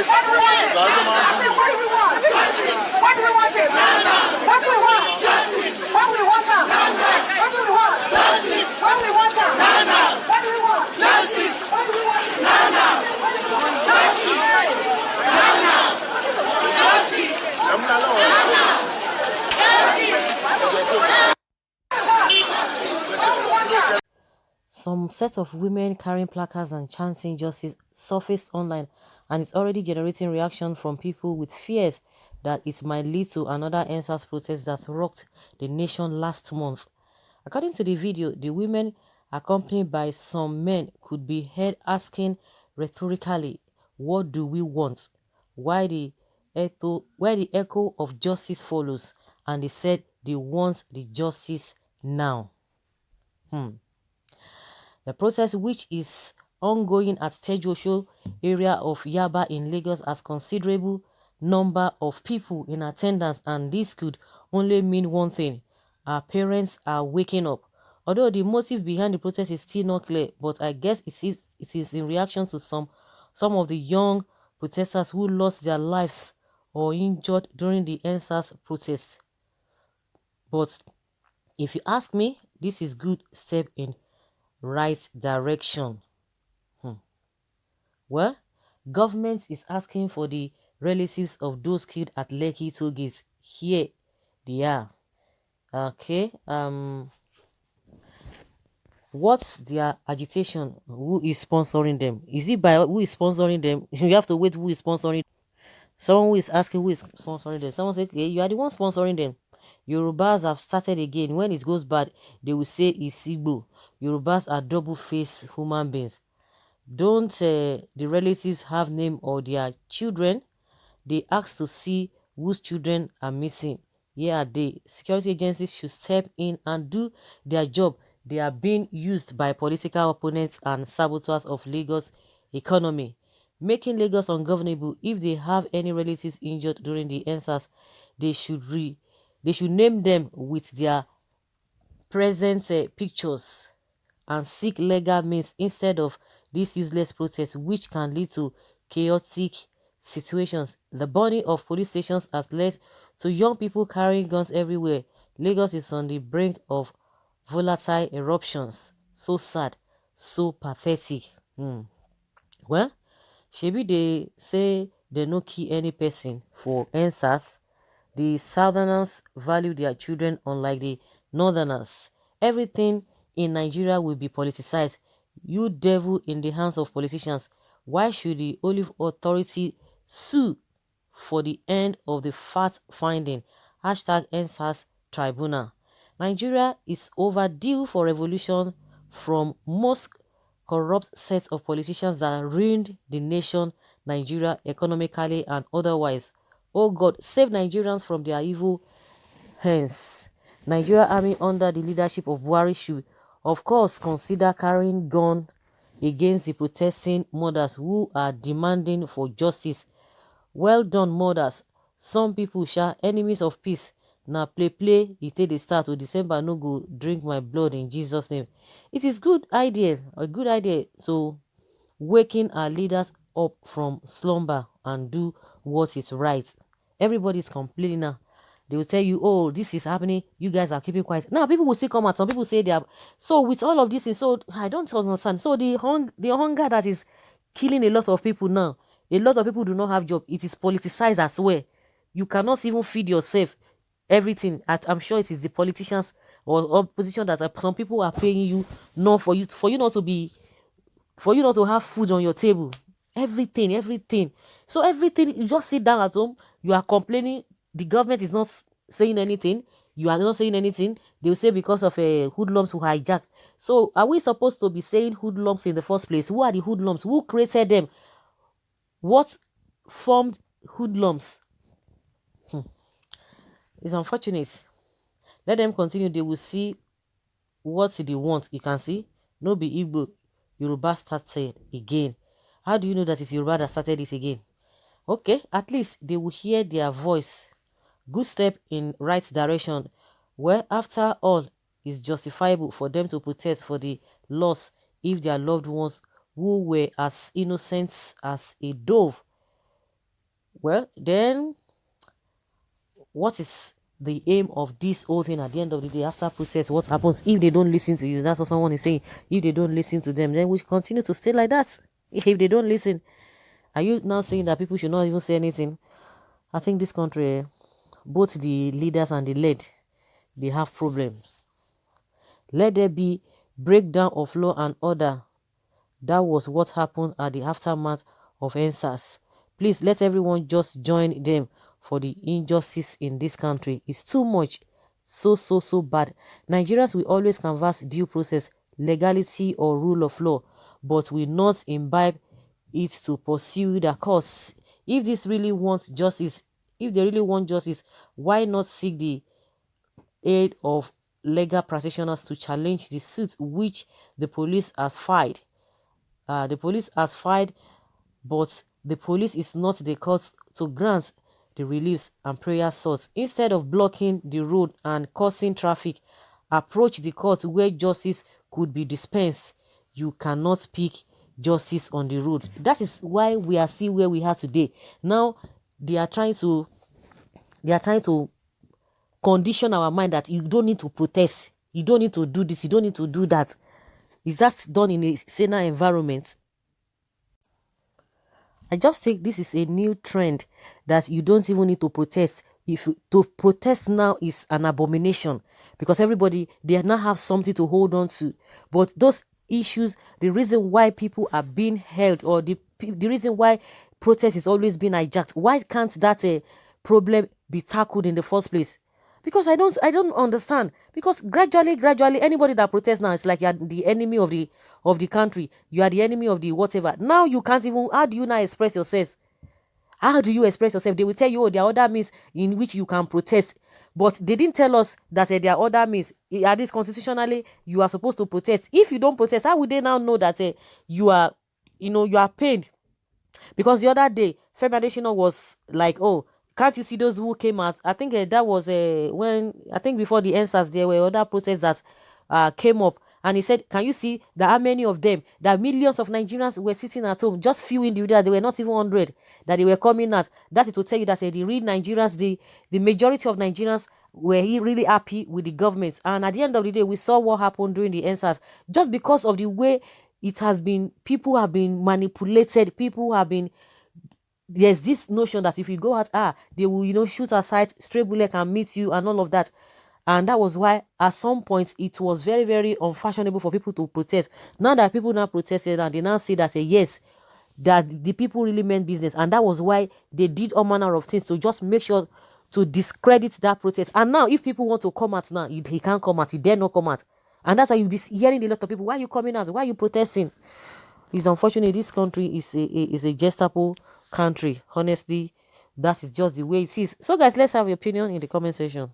What do we want? What do we want? What do we want? What do we want? Justice. What do we want now? What do we want? Justice. What do we want now? What do we want? Justice. What do we want? Justice. Justice. Some set of women carrying placards and chanting justice surfaced online, and it's already generating reaction from people with fears that it might lead to another NSAS protest that rocked the nation last month. According to the video, the women, accompanied by some men, could be heard asking rhetorically, "What do we want?" Why the echo of justice follows, and they said they want the justice now. The protest, which is ongoing at Tejosho area of Yaba in Lagos, has considerable number of people in attendance, and this could only mean one thing: our parents are waking up. Although the motive behind the protest is still not clear, but I guess it is in reaction to some of the young protesters who lost their lives or injured during the NSAS protest. But if you ask me, this is good step in right direction. Well, government is asking for the relatives of those killed at Lekki toll gate. Here they are. Okay. What's their agitation? Who is sponsoring them? Is it by who is sponsoring them? You have to wait who is sponsoring. Someone who is asking who is sponsoring them. Someone say, okay, you are the one sponsoring them. Yorubas have started again. When it goes bad, they will say it's Igbo. Yorubas are double-faced human beings. Don't the relatives have name or their children? They ask to see whose children are missing. Here are they. Security agencies should step in and do their job. They are being used by political opponents and saboteurs of Lagos economy, making Lagos ungovernable. If they have any relatives injured during the NSAS, they should name them with their present pictures and seek legal means instead of this useless protest, which can lead to chaotic situations. The burning of police stations has led to young people carrying guns everywhere. Lagos is on the brink of volatile eruptions. So sad, so pathetic. Well, shebi they say they no kill any person for NSAS. The Southerners value their children unlike the Northerners. Everything in Nigeria will be politicized. You devil in the hands of politicians. Why should the Olive Authority sue for the end of the fact finding? Hashtag NSAS Tribunal. Nigeria is overdue for revolution from most corrupt set of politicians that ruined the nation, Nigeria, economically and otherwise. Oh God, save Nigerians from their evil hands. Nigeria Army under the leadership of Buhari should, of course, consider carrying gun against the protesting mothers who are demanding for justice. Well done, mothers. Some people shall enemies of peace. Now play, it take the start to December, no go drink my blood in Jesus' name. It is a good idea to waking our leaders up from slumber and do what is right. Everybody's complaining now. They will tell you, oh, this is happening, you guys are keeping quiet. Now people will still come out. Some people say they are. So with all of this, so I don't understand. So the hunger that is killing a lot of people now, a lot of people do not have job. It is politicized as well. You cannot even feed yourself. Everything. I'm sure it is the politicians or opposition that some people are paying you, not for you not to have food on your table. Everything. So everything, you just sit down at home, you are complaining, the government is not saying anything, you are not saying anything. They will say because of hoodlums who hijacked. So are we supposed to be saying hoodlums in the first place? Who are the hoodlums? Who created them? What formed hoodlums? It's unfortunate. Let them continue. They will see what they want. You can see, no be Igbo, Yoruba started again. How do you know that it's Yoruba that started it again? Okay, at least they will hear their voice. Good step in right direction. Well, after all, it's justifiable for them to protest for the loss if their loved ones who were as innocent as a dove Well, then what is the aim of this whole thing at the end of the day? After protest, what happens if they don't listen to you? That's what someone is saying. If they don't listen to them, then we continue to stay like that. If they don't listen, are you now saying that people should not even say anything? I think this country, both the leaders and the led, they have problems. Let there be breakdown of law and order. That was what happened at the aftermath of NSAS. Please let everyone just join them for the injustice in this country. It's too much. So bad. Nigerians will always canvass due process, legality or rule of law, but will not imbibe it to pursue their cause. If this really wants justice, if they really want justice, why not seek the aid of legal practitioners to challenge the suit which the police has filed? The police has filed, but the police is not the court to grant the reliefs and prayer sought. Instead of blocking the road and causing traffic, approach the court where justice could be dispensed. You cannot pick justice on the road. That is why we are still where we are today. Now they are trying to condition our mind that you don't need to protest, you don't need to do this, you don't need to do that. Is that done in a saner environment? I just think this is a new trend that you don't even need to protest. If to protest now is an abomination because everybody they now have something to hold on to. But those issues, the reason why people are being held or the reason why protest is always being hijacked, why can't that problem be tackled in the first place? Because I don't understand. Because gradually anybody that protests now, it's like you're the enemy of the country, you are the enemy of the whatever. Now you can't even, how do you now express yourself? How do you express yourself? They will tell you, oh, there are other means in which you can protest, but they didn't tell us that there are other means. At least constitutionally you are supposed to protest. If you don't protest, how would they now know that you are, you are pained? Because the other day, Federation was like, oh, can't you see those who came out? I think that was when, I think before the NSAS, there were other protests that came up. And he said, can you see that how many of them, that millions of Nigerians were sitting at home, just few individuals, they were not even 100, that they were coming out. That is to tell you that the real Nigerians, the majority of Nigerians were really happy with the government. And at the end of the day, we saw what happened during the NSAS. Just because of the way it has been, people have been manipulated, people have been, there's this notion that if you go out, they will, shoot aside, stray bullet can meet you and all of that. And that was why at some point it was very, very unfashionable for people to protest. Now that people now protested and they now see that yes, that the people really meant business. And that was why they did all manner of things to just make sure to discredit that protest. And now if people want to come out now, he can't come out, he dare not come out. And that's why you'll be hearing a lot of people, why are you coming out? Why are you protesting? It's unfortunate. This country is a gestable country. Honestly, that is just the way it is. So guys, let's have your opinion in the comment section.